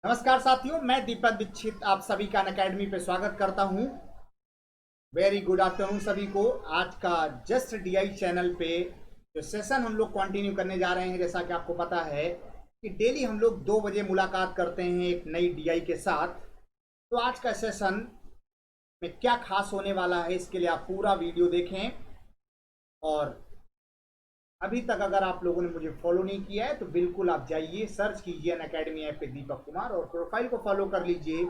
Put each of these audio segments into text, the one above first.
नमस्कार साथियों, मैं दीपक दीक्षित आप सभी का अनअकैडमी पे स्वागत करता हूं। वेरी गुड आफ्टरनून सभी को। आज का जस्ट डीआई चैनल पे जो सेशन हम लोग कंटिन्यू करने जा रहे हैं, जैसा कि आपको पता है कि डेली हम लोग 2 बजे मुलाकात करते हैं एक नई डीआई के साथ। तो आज का सेशन में क्या खास होने वाला है, इसके लिए आप पूरा वीडियो देखें। और अभी तक अगर आप लोगों ने मुझे फॉलो नहीं किया है तो बिल्कुल आप जाइए, सर्च कीजिए अनअकैडमी ऐप पे दीपक कुमार और प्रोफाइल को फॉलो कर लीजिए।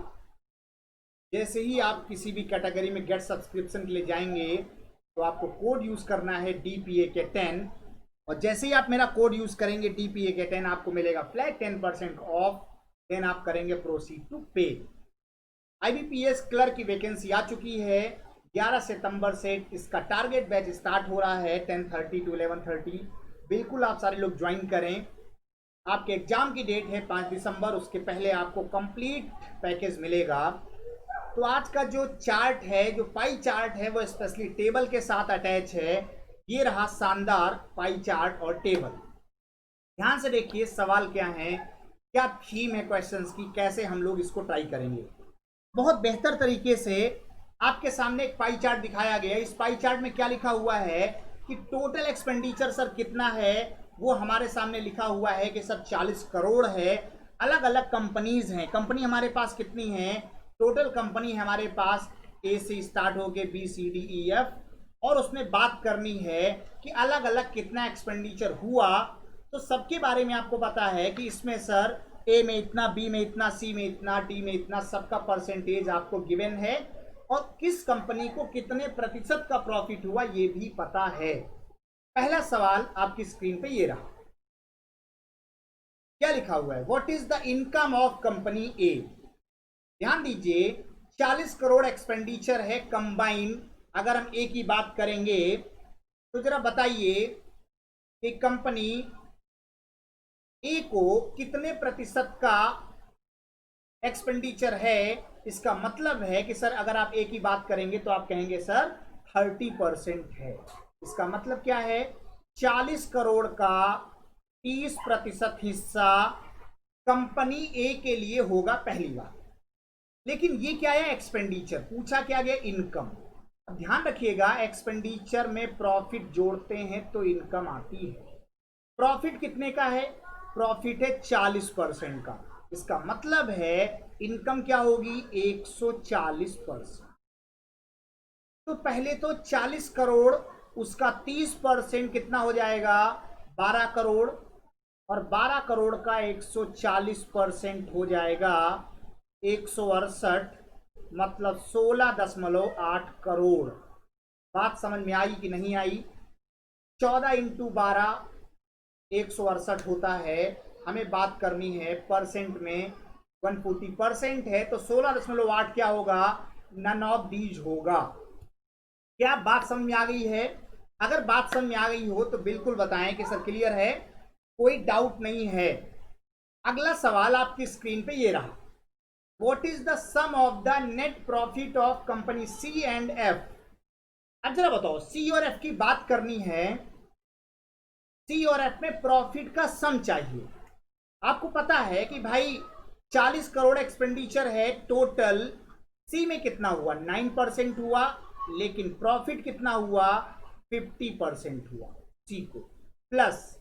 जैसे ही आप किसी भी कैटेगरी में गेट सब्सक्रिप्शन के लिए जाएंगे तो आपको कोड यूज करना है DPA10। और जैसे ही आप मेरा कोड यूज करेंगे DPA10, आपको मिलेगा फ्लैट 10% ऑफ। देन आप करेंगे प्रोसीड टू पे। IBPS क्लर्क की वैकेंसी आ चुकी है। 11 सितंबर से इसका टारगेट बैच स्टार्ट हो रहा है 10:30 टू 11:30। बिल्कुल आप सारे लोग ज्वाइन करें। आपके एग्जाम की डेट है 5 दिसंबर, उसके पहले आपको कंप्लीट पैकेज मिलेगा। तो आज का जो चार्ट है, जो पाई चार्ट है, वो स्पेशली टेबल के साथ अटैच है। ये रहा शानदार पाई चार्ट और टेबल। ध्यान से देखिए सवाल क्या है, क्या थीम है क्वेश्चंस की, कैसे हम लोग इसको ट्राई करेंगे। बहुत बेहतर तरीके से आपके सामने एक पाई चार्ट दिखाया गया है। इस पाई चार्ट में क्या लिखा हुआ है कि टोटल एक्सपेंडिचर सर कितना है, वो हमारे सामने लिखा हुआ है कि सर 40 करोड़ है। अलग अलग कंपनीज हैं। कंपनी हमारे पास कितनी है? टोटल कंपनी है हमारे पास ए से स्टार्ट होके BCDEF। और उसमें बात करनी है कि अलग अलग कितना एक्सपेंडिचर हुआ। तो सबके बारे में आपको पता है कि इसमें सर ए में इतना, बी में इतना, सी में इतना, डी में इतना, सबका परसेंटेज आपको गिवन है। और किस कंपनी को कितने प्रतिशत का प्रॉफिट हुआ ये भी पता है। पहला सवाल आपकी स्क्रीन पे ये रहा। क्या लिखा हुआ है? What is the income of company A. ध्यान दीजिए, 40 करोड़ एक्सपेंडिचर है कंबाइन। अगर हम ए की बात करेंगे तो जरा बताइए कि कंपनी ए को कितने प्रतिशत का एक्सपेंडिचर है। इसका मतलब है कि सर अगर आप ए की बात करेंगे तो आप कहेंगे सर 30% है। इसका मतलब क्या है? 40 करोड़ का 30% हिस्सा कंपनी ए के लिए होगा, पहली बात। लेकिन ये क्या है? एक्सपेंडिचर पूछा, क्या गया? इनकम। अब ध्यान रखिएगा, एक्सपेंडिचर में प्रॉफिट जोड़ते हैं तो इनकम आती है। प्रॉफिट कितने का है? प्रॉफिट है 40% का। इसका मतलब है इनकम क्या होगी? 140%। तो पहले तो 40 करोड़, उसका 30% कितना हो जाएगा? 12 करोड़। और 12 करोड़ का 140% हो जाएगा 168, मतलब 16.8 करोड़। बात समझ में आई कि नहीं आई? 14 इंटू 12 168 होता है। हमें बात करनी है परसेंट में। 140% है तो 16.8 क्या होगा? नन ऑफ दीज होगा। क्या बात समझ में आ गई है? अगर बात समझ में आ गई हो तो बिल्कुल बताएं कि सर क्लियर है, कोई डाउट नहीं है। अगला सवाल आपकी स्क्रीन पे ये रहा। What is the sum of the net profit of company C and F. अब जरा बताओ, सी और एफ की बात करनी है। सी और एफ में प्रॉफिट का सम चाहिए। आपको पता है कि भाई 40 करोड़ एक्सपेंडिचर है टोटल। सी में कितना हुआ? 9% हुआ। लेकिन प्रॉफिट कितना हुआ? 50% हुआ सी को। प्लस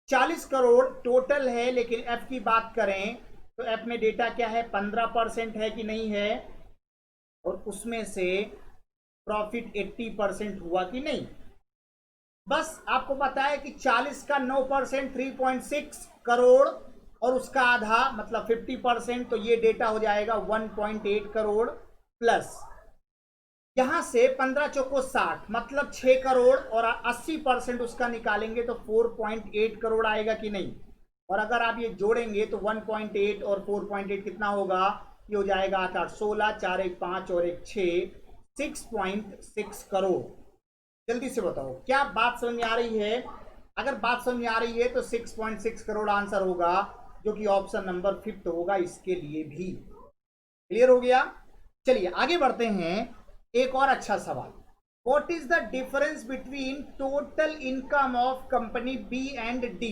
40 करोड़ टोटल है, लेकिन एफ की बात करें तो एफ में डेटा क्या है? 15% है कि नहीं है? और उसमें से प्रॉफिट 80% हुआ कि नहीं? बस आपको पता है कि 40 का 9% 3.6 करोड़ और उसका आधा मतलब 50%, तो ये डेटा हो जाएगा 1.8 करोड़। प्लस यहां से 15 चौको 60 मतलब 6 करोड़ और 80% उसका निकालेंगे तो 4.8 करोड़ आएगा कि नहीं? और अगर आप ये जोड़ेंगे तो 1.8 और 4.8 कितना होगा? ये हो जाएगा 8 8 16, 4 1 5 और 1 6, 6.6 करोड़। जल्दी से बताओ, क्या बात समझ में आ रही है? अगर बात समझ में आ रही है तो 6.6 करोड़ आंसर होगा, जो कि ऑप्शन नंबर 5 होगा इसके लिए भी। क्लियर हो गया? चलिए आगे बढ़ते हैं। एक और अच्छा सवाल। What is the difference between total income of company B and D.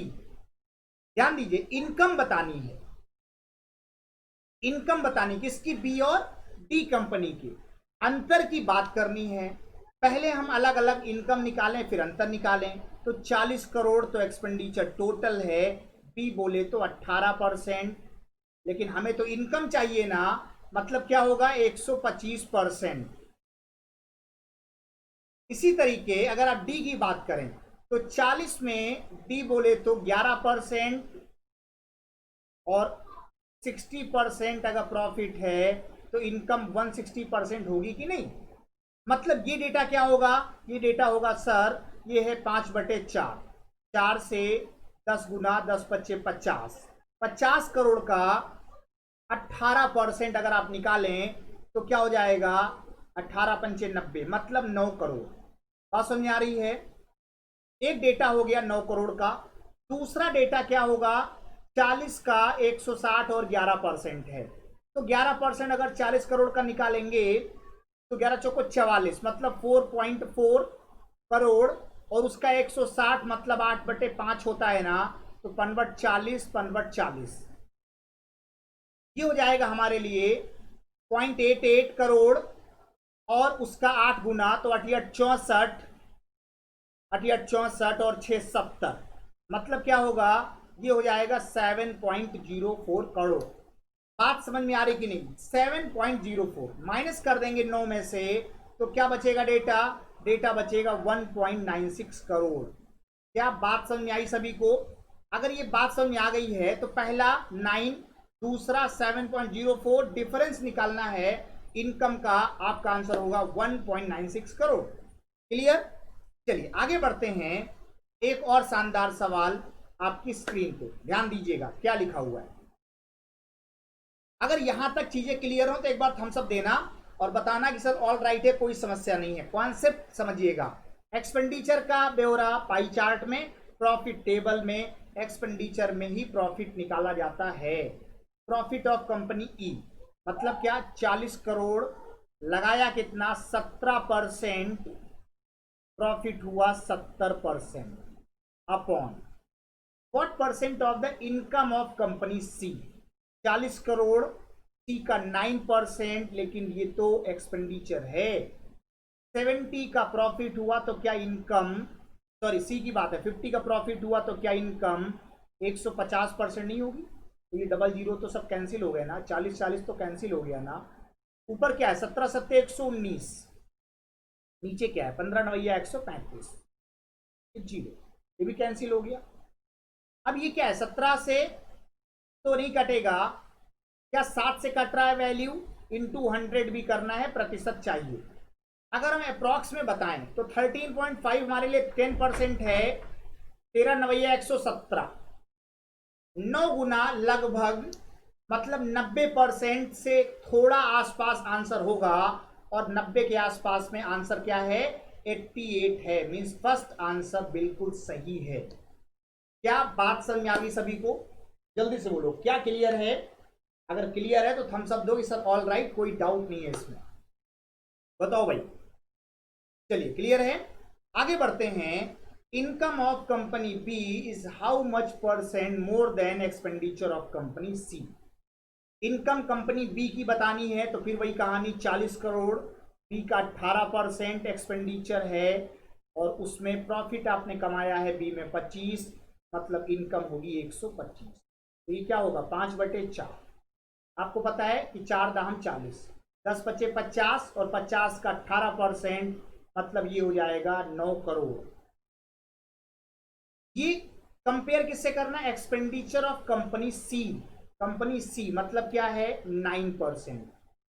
ध्यान दीजिए, इनकम बतानी है। इनकम बतानी किसकी, बी और डी कंपनी की। अंतर की बात करनी है, पहले हम अलग अलग इनकम निकालें फिर अंतर निकालें। तो 40 करोड़ तो एक्सपेंडिचर टोटल है, बी बोले तो 18%, लेकिन हमें तो इनकम चाहिए ना, मतलब क्या होगा 125%। इसी तरीके अगर आप डी की बात करें तो 40 में डी बोले तो 11% और 60% अगर प्रॉफिट है तो इनकम 160% होगी कि नहीं। मतलब ये डेटा क्या होगा, ये डेटा होगा सर, ये है 5/4, 4 से 10 गुना 10 पच्चे 50, 50 करोड़ का 18% अगर आप निकालें तो क्या हो जाएगा, 18 पंचे 90, मतलब 9 करोड़। बात समझ आ रही है। एक डेटा हो गया 9 करोड़ का। दूसरा डेटा क्या होगा, 40 का 160 और 11% है। तो 11% अगर 40 करोड़ का निकालेंगे तो 11 चौको 44, मतलब 4.4 करोड़, और उसका 160 मतलब 8/5 होता है ना, तो 5/40 ये हो जाएगा हमारे लिए 0.88 करोड़, और उसका 8 गुना तो 88 64 और 6 70, मतलब क्या होगा, ये हो जाएगा 7.04 करोड़। बात समझ में आ रही कि नहीं। 7.04 माइनस कर देंगे 9 में से तो क्या बचेगा, डेटा डेटा बचेगा 1.96 करोड़। क्या बात समझ में आई सभी को। अगर ये बात समझ में आ गई है तो पहला 9, दूसरा 7.04, डिफरेंस निकालना है इनकम का, आपका आंसर होगा 1.96 करोड़। क्लियर। चलिए आगे बढ़ते हैं। एक और शानदार सवाल आपकी स्क्रीन पे ध्यान दीजिएगा क्या लिखा हुआ है। अगर यहां तक चीजें क्लियर हो तो एक बार थम्स अप देना और बताना कि सर ऑल राइट है, कोई समस्या नहीं है। कॉन्सेप्ट समझिएगा। एक्सपेंडिचर का ब्यौरा पाई चार्ट में, प्रॉफिट टेबल में, एक्सपेंडिचर में ही प्रॉफिट निकाला जाता है। प्रॉफिट ऑफ कंपनी ई मतलब क्या, 40 करोड़ लगाया कितना, 17%, प्रॉफिट हुआ 70% upon what percent of the income of company C. 40 crore, C का 9%, लेकिन ये तो एक्सपेंडिचर है। 70 का प्रॉफिट हुआ तो क्या इनकम, सॉरी सी की बात है, 50 का प्रॉफिट हुआ तो क्या इनकम 150% नहीं होगी। तो ये डबल जीरो तो सब कैंसिल हो गए ना, 40 तो कैंसिल हो गया ना। ऊपर क्या है, 17 सत्ते 119, नीचे क्या है 15 नवैया 135, जीरो, ये भी कैंसिल हो गया। अब ये क्या है, 17 से तो नहीं कटेगा, क्या 7 से कट रहा है वैल्यू, इंटू 100 भी करना है, प्रतिशत चाहिए। अगर हम अप्रॉक्स में बताएं तो 13.5 हमारे लिए 10% है, 13 नवैया 117, 9 गुना लगभग, मतलब 90% से थोड़ा आसपास आंसर होगा, और 90 के आसपास में आंसर क्या है, 88 है। मींस फर्स्ट आंसर बिल्कुल सही है। क्या बात समझ में आ गई सभी को, जल्दी से बोलो क्या क्लियर है। अगर क्लियर है तो थम्स अप दो कि सर ऑल राइट, कोई डाउट नहीं है इसमें, बताओ भाई। चलिए क्लियर है, आगे बढ़ते हैं। Income of company B is how much % more than expenditure of company C. Income company B की बतानी है तो फिर वही कहानी, 40 करोड़, बी का 18% एक्सपेंडिचर है, और उसमें प्रॉफिट आपने कमाया है बी में 25, मतलब इनकम होगी 125। तो ये क्या होगा 5/4। आपको पता है कि 4 दाहम 40, 10 पच्चे 50 और 50 का 18%, मतलब ये हो जाएगा 9 करोड़। ये कंपेयर किससे करना है, expenditure of company C. Company C मतलब क्या है 9%,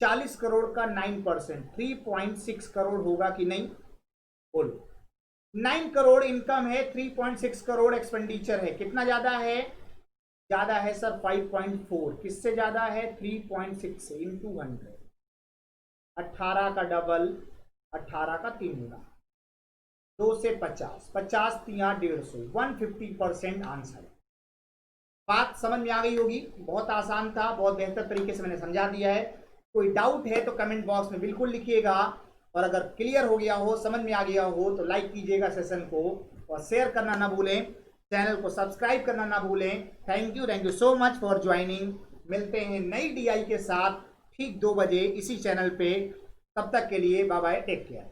40 करोड़ का 9%, 3.6 करोड़ होगा कि नहीं, बोलो। 9 करोड़ इनकम है, 3.6 करोड़ एक्सपेंडिचर है, कितना ज्यादा है, ज्यादा है सर 5.4। किससे ज्यादा है, 3.6 से, इंटू 100, 18 का डबल, 18 का 3 गुना, 2 से 50, 50 तिया 150, 150% आंसर। बात समझ में आ गई होगी, बहुत आसान था, बहुत बेहतर तरीके से मैंने समझा दिया है। कोई डाउट है तो कमेंट बॉक्स में बिल्कुल लिखिएगा, और अगर क्लियर हो गया हो, समझ में आ गया हो तो लाइक कीजिएगा सेशन को, और शेयर करना ना भूलें, चैनल को सब्सक्राइब करना ना भूलें। Thank you so much for joining. मिलते हैं नई डीआई के साथ ठीक 2 बजे इसी चैनल पे। तब तक के लिए बाय बाय, टेक केयर।